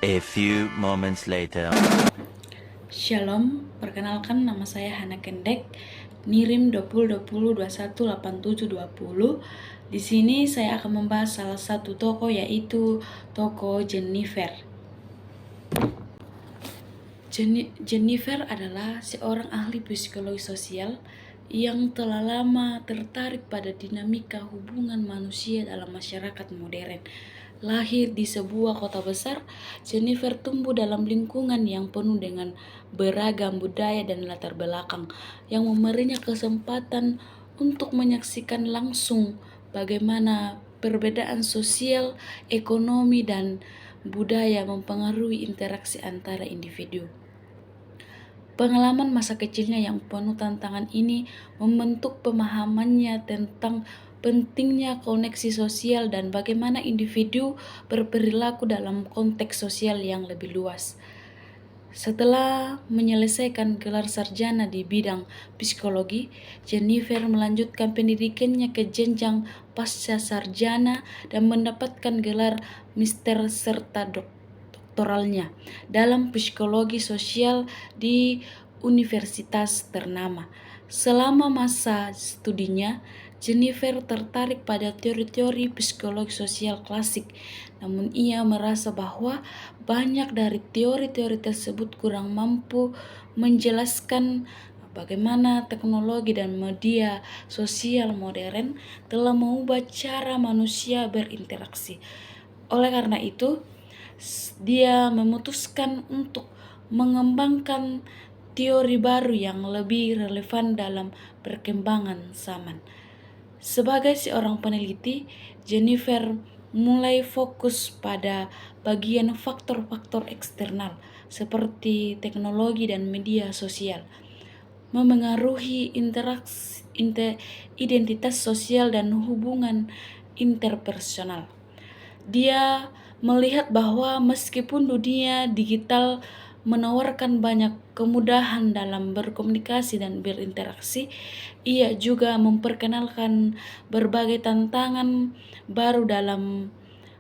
A few moments later. Shalom, perkenalkan nama saya Hana Kendek, NIRIM 2020218720. Di sini saya akan membahas salah satu tokoh, yaitu tokoh Jennifer. Jennifer adalah seorang ahli psikologi sosial yang telah lama tertarik pada dinamika hubungan manusia dalam masyarakat modern. Lahir di sebuah kota besar, Jennifer tumbuh dalam lingkungan yang penuh dengan beragam budaya dan latar belakang yang memberinya kesempatan untuk menyaksikan langsung bagaimana perbedaan sosial, ekonomi, dan budaya mempengaruhi interaksi antara individu. Pengalaman masa kecilnya yang penuh tantangan ini membentuk pemahamannya tentang pentingnya koneksi sosial dan bagaimana individu berperilaku dalam konteks sosial yang lebih luas. Setelah menyelesaikan gelar sarjana di bidang psikologi, Jennifer melanjutkan pendidikannya ke jenjang pasca sarjana dan mendapatkan gelar master serta doktoralnya dalam psikologi sosial di universitas ternama. Selama masa studinya, Jennifer tertarik pada teori-teori psikologi sosial klasik, namun ia merasa bahwa banyak dari teori-teori tersebut kurang mampu menjelaskan bagaimana teknologi dan media sosial modern telah mengubah cara manusia berinteraksi. Oleh karena itu, dia memutuskan untuk mengembangkan teori baru yang lebih relevan dalam perkembangan zaman. Sebagai seorang peneliti, Jennifer mulai fokus pada bagian faktor-faktor eksternal seperti teknologi dan media sosial memengaruhi identitas sosial dan hubungan interpersonal. Dia melihat bahwa meskipun dunia digital menawarkan banyak kemudahan dalam berkomunikasi dan berinteraksi, ia juga memperkenalkan berbagai tantangan baru dalam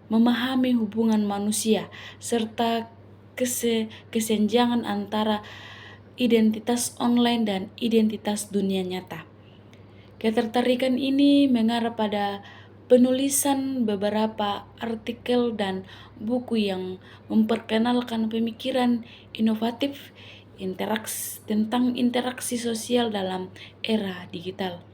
memahami hubungan manusia serta kesenjangan antara identitas online dan identitas dunia nyata. Ketertarikan ini mengarah pada penulisan beberapa artikel dan buku yang memperkenalkan pemikiran inovatif tentang interaksi sosial dalam era digital.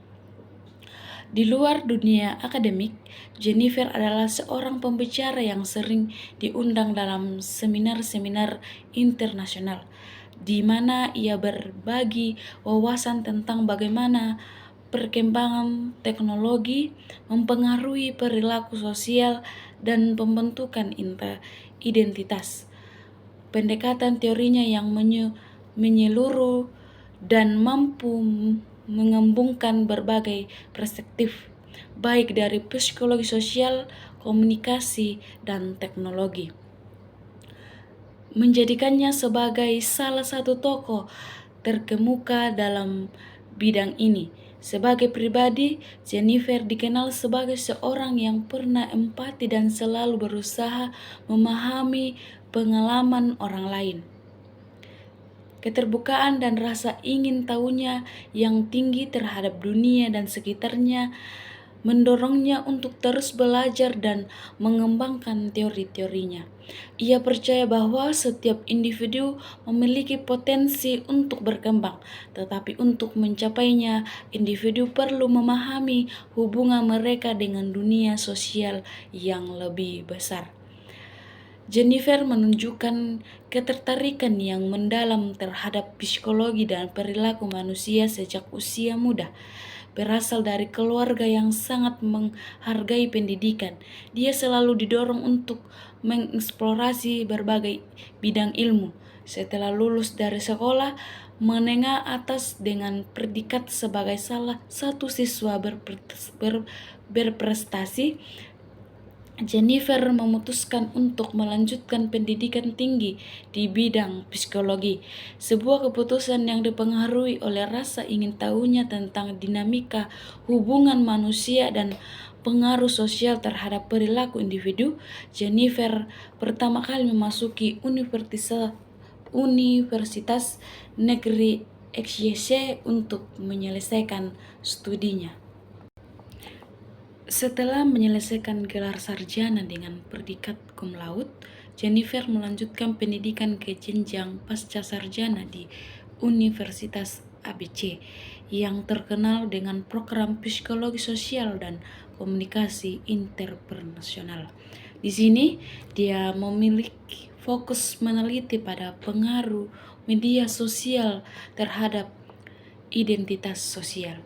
Di luar dunia akademik, Jennifer adalah seorang pembicara yang sering diundang dalam seminar-seminar internasional, di mana ia berbagi wawasan tentang bagaimana perkembangan teknologi mempengaruhi perilaku sosial dan pembentukan identitas. Pendekatan teorinya yang menyeluruh dan mampu mengembangkan berbagai perspektif, baik dari psikologi sosial, komunikasi, dan teknologi, menjadikannya sebagai salah satu tokoh terkemuka dalam bidang ini. Sebagai pribadi, Jennifer dikenal sebagai seorang yang pernah empati dan selalu berusaha memahami pengalaman orang lain. Keterbukaan dan rasa ingin tahunya yang tinggi terhadap dunia dan sekitarnya mendorongnya untuk terus belajar dan mengembangkan teori-teorinya. Ia percaya bahwa setiap individu memiliki potensi untuk berkembang, tetapi untuk mencapainya, individu perlu memahami hubungan mereka dengan dunia sosial yang lebih besar. Jennifer menunjukkan ketertarikan yang mendalam terhadap psikologi dan perilaku manusia sejak usia muda. Berasal dari keluarga yang sangat menghargai pendidikan, dia selalu didorong untuk mengeksplorasi berbagai bidang ilmu. Setelah lulus dari sekolah menengah atas dengan predikat sebagai salah satu siswa berprestasi, Jennifer memutuskan untuk melanjutkan pendidikan tinggi di bidang psikologi, sebuah keputusan yang dipengaruhi oleh rasa ingin tahunya tentang dinamika hubungan manusia dan pengaruh sosial terhadap perilaku individu, Jennifer pertama kali memasuki Universitas Negeri XYZ untuk menyelesaikan studinya. Setelah menyelesaikan gelar sarjana dengan predikat cum laude, Jennifer melanjutkan pendidikan ke jenjang pasca sarjana di Universitas ABC yang terkenal dengan program psikologi sosial dan komunikasi internasional. Di sini, dia memiliki fokus meneliti pada pengaruh media sosial terhadap identitas sosial.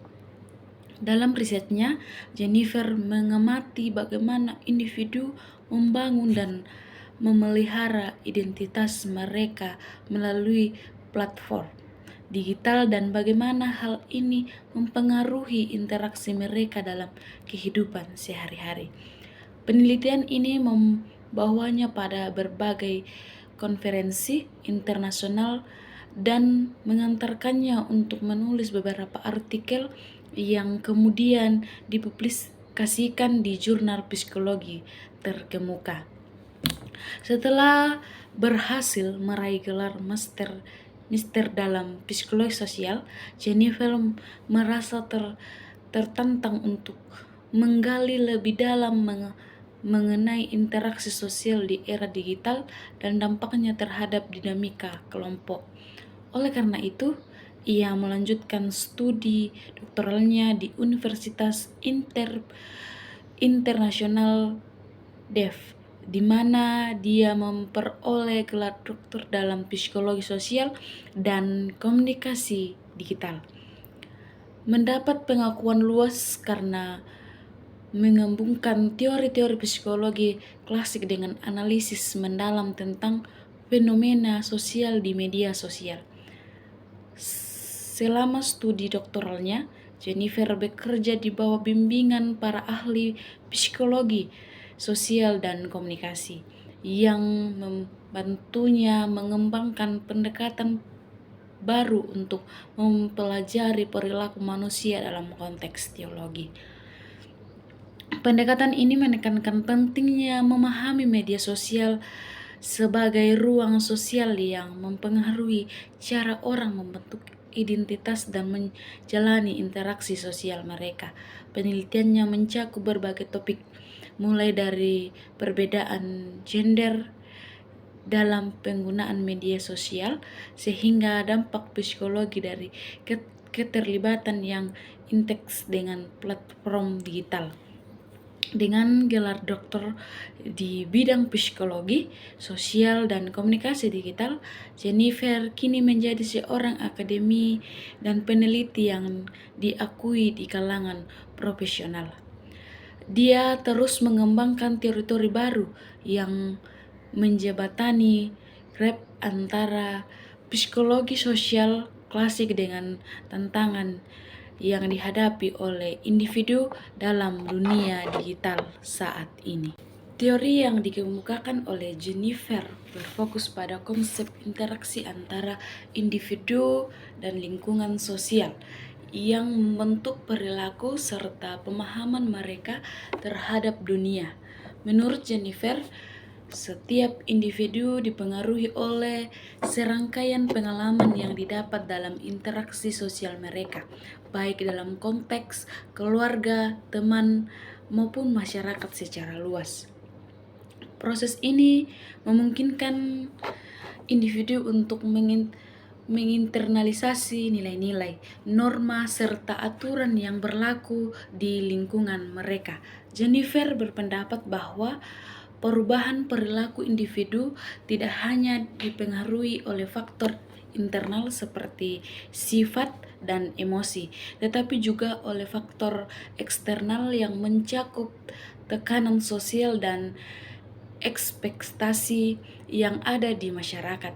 Dalam risetnya, Jennifer mengamati bagaimana individu membangun dan memelihara identitas mereka melalui platform digital dan bagaimana hal ini mempengaruhi interaksi mereka dalam kehidupan sehari-hari. Penelitian ini membawanya pada berbagai konferensi internasional dan mengantarkannya untuk menulis beberapa artikel yang kemudian dipublikasikan di jurnal psikologi terkemuka. Setelah berhasil meraih gelar master dalam psikologi sosial, Jennifer merasa tertantang untuk menggali lebih dalam mengenai interaksi sosial di era digital dan dampaknya terhadap dinamika kelompok. Oleh karena itu, ia melanjutkan studi doktoralnya di Universitas Internasional DEF, di mana dia memperoleh gelar doktor dalam psikologi sosial dan komunikasi digital. Mendapat pengakuan luas karena menggabungkan teori-teori psikologi klasik dengan analisis mendalam tentang fenomena sosial di media sosial. Selama studi doktoralnya, Jennifer bekerja di bawah bimbingan para ahli psikologi sosial dan komunikasi yang membantunya mengembangkan pendekatan baru untuk mempelajari perilaku manusia dalam konteks teologi. Pendekatan ini menekankan pentingnya memahami media sosial sebagai ruang sosial yang mempengaruhi cara orang membentuk identitas dan menjalani interaksi sosial mereka. Penelitiannya mencakup berbagai topik, mulai dari perbedaan gender dalam penggunaan media sosial sehingga dampak psikologi dari keterlibatan yang intens dengan platform digital. Dengan gelar doktor di bidang psikologi, sosial, dan komunikasi digital, Jennifer kini menjadi seorang akademisi dan peneliti yang diakui di kalangan profesional. Dia terus mengembangkan teori-teori baru yang menjembatani gap antara psikologi sosial klasik dengan tantangan yang dihadapi oleh individu dalam dunia digital saat ini. Teori yang dikemukakan oleh Jennifer berfokus pada konsep interaksi antara individu dan lingkungan sosial yang membentuk perilaku serta pemahaman mereka terhadap dunia. Menurut Jennifer, setiap individu dipengaruhi oleh serangkaian pengalaman yang didapat dalam interaksi sosial mereka, baik dalam konteks keluarga, teman, maupun masyarakat secara luas. Proses ini memungkinkan individu untuk menginternalisasi nilai-nilai, norma, serta aturan yang berlaku di lingkungan mereka. Jennifer berpendapat bahwa perubahan perilaku individu tidak hanya dipengaruhi oleh faktor internal seperti sifat dan emosi, tetapi juga oleh faktor eksternal yang mencakup tekanan sosial dan ekspektasi yang ada di masyarakat.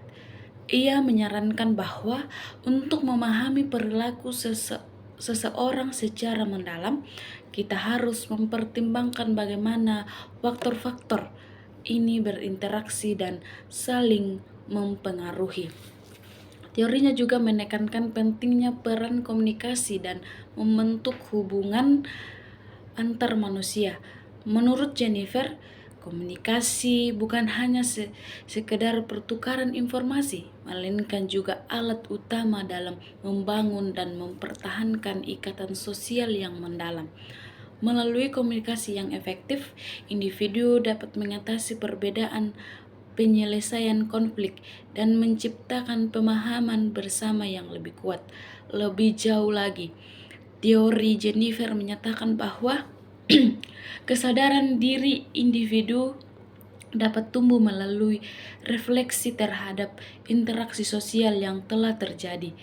Ia menyarankan bahwa untuk memahami perilaku seseorang secara mendalam, kita harus mempertimbangkan bagaimana faktor-faktor ini berinteraksi dan saling mempengaruhi. Teorinya juga menekankan pentingnya peran komunikasi dan membentuk hubungan antar manusia. Menurut Jennifer, komunikasi bukan hanya sekedar pertukaran informasi, melainkan juga alat utama dalam membangun dan mempertahankan ikatan sosial yang mendalam. Melalui komunikasi yang efektif, individu dapat mengatasi perbedaan, penyelesaian konflik, dan menciptakan pemahaman bersama yang lebih kuat. Lebih jauh lagi, teori Jennifer menyatakan bahwa kesadaran diri individu dapat tumbuh melalui refleksi terhadap interaksi sosial yang telah terjadi,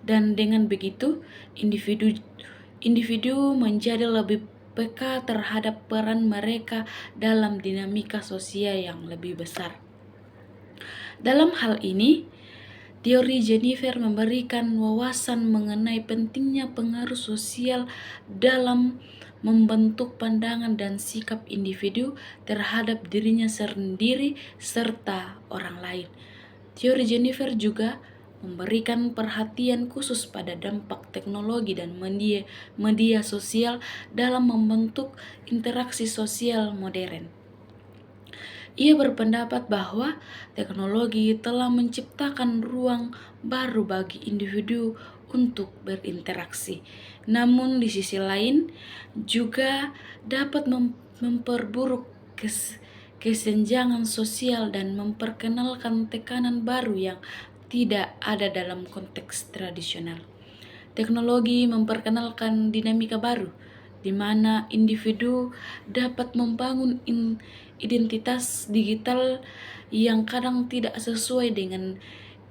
dan dengan begitu individu menjadi lebih peka terhadap peran mereka dalam dinamika sosial yang lebih besar. Dalam hal ini, teori Jennifer memberikan wawasan mengenai pentingnya pengaruh sosial dalam membentuk pandangan dan sikap individu terhadap dirinya sendiri serta orang lain. Teori Jennifer juga memberikan perhatian khusus pada dampak teknologi dan media sosial dalam membentuk interaksi sosial modern. Ia berpendapat bahwa teknologi telah menciptakan ruang baru bagi individu untuk berinteraksi. Namun di sisi lain juga dapat memperburuk kesenjangan sosial dan memperkenalkan tekanan baru yang tidak ada dalam konteks tradisional. Teknologi memperkenalkan dinamika baru, di mana individu dapat membangun identitas digital yang kadang tidak sesuai dengan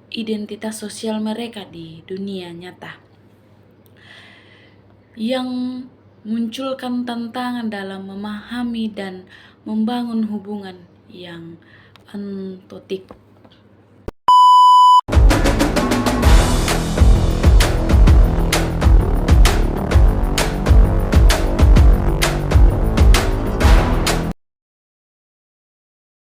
identitas sosial mereka di dunia nyata, yang munculkan tantangan dalam memahami dan membangun hubungan yang ontotik.